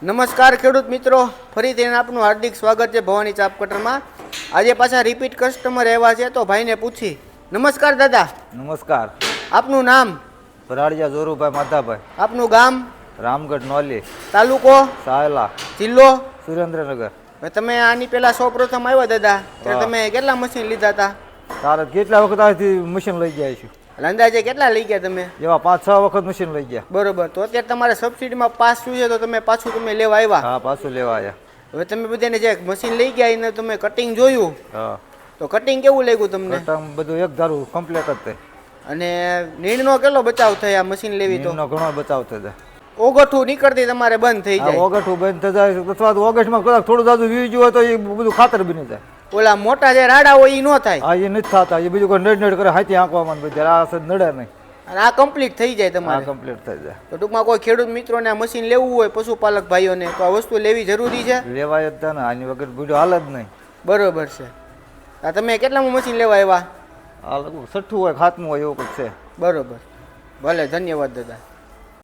નમસ્કાર ખેડૂત મિત્રો, ફરીથી આપનું હાર્દિક સ્વાગત છે ભવાની ચાપ કટરમાં. આજે પાછા રિપીટ કસ્ટમર આવ્યા છે તો ભાઈને પૂછી. નમસ્કાર દાદા. નમસ્કાર. આપનું નામ? ભરાડિયા જોરુભાઈ માધાભાઈ. આપનું ગામ? રામગઢ નોલી. તાલુકો? સાયલા. જિલ્લો? સુરેન્દ્રનગર. તમે આની પહેલા સૌ પ્રથમ આવ્યા દાદા ત્યારે તમે કેટલા મશીન લીધા હતા? તારે કેટલા વખત આથી મશીન લઈ ગયા છું? અંદાજે કેટલા લઈ ગયા તમે? એવા 5-6 વખત મશીન લઈ ગયા. બરોબર. તો અત્યારે તમારે સબસિડીમાં પાસ શું છે તો તમે પાછું તમે લેવા આવ્યા? હા, પાછું લેવા આવ્યા. હવે તમે બધાને જે મશીન લઈ ગયા એને તમે કટિંગ જોયું? હા. તો કટિંગ કેવું લાગ્યું તમને? કટિંગ બધું એક ધારું કમ્પ્લીટ જ થાય. અને નીણનો કેટલો બચાવ થાય આ મશીન લેવી તો? નીણનો ઘણો બચાવ થઈ જાય. ઓગઠું નીકળતી તમારે બંધ થઈ જાય. ઓગઠું બંધ થઈ જાય અથવા તો ઓગસ્ટમાં કદાચ થોડું જાજુ વીજ હોય તો એ બધું ખાતર બની જાય. ઓલા મોટા જે રાડા હોય એ ન થાય? હા, એ નથી થતા. એ બીજું કોઈ નડ કરે હાથી આંકવામાં બધે આ નડે નહીં. અને આ કમ્પ્લીટ થઈ જાય તમારે? કમ્પ્લીટ થઈ જાય. તો ટૂંકમાં કોઈ ખેડૂત મિત્રોને આ મશીન લેવું હોય, પશુપાલક ભાઈઓને, તો આ વસ્તુ લેવી જરૂરી છે? લેવાય જ ને, આની વગર બીજું હાલ જ નહીં. બરોબર છે. આ તમે કેટલામાં મશીન લેવા આવ્યા? આ લગભગ 6ઠું હોય 7મું હોય એવું કંઈક છે. બરોબર. ભલે, ધન્યવાદ દાદા.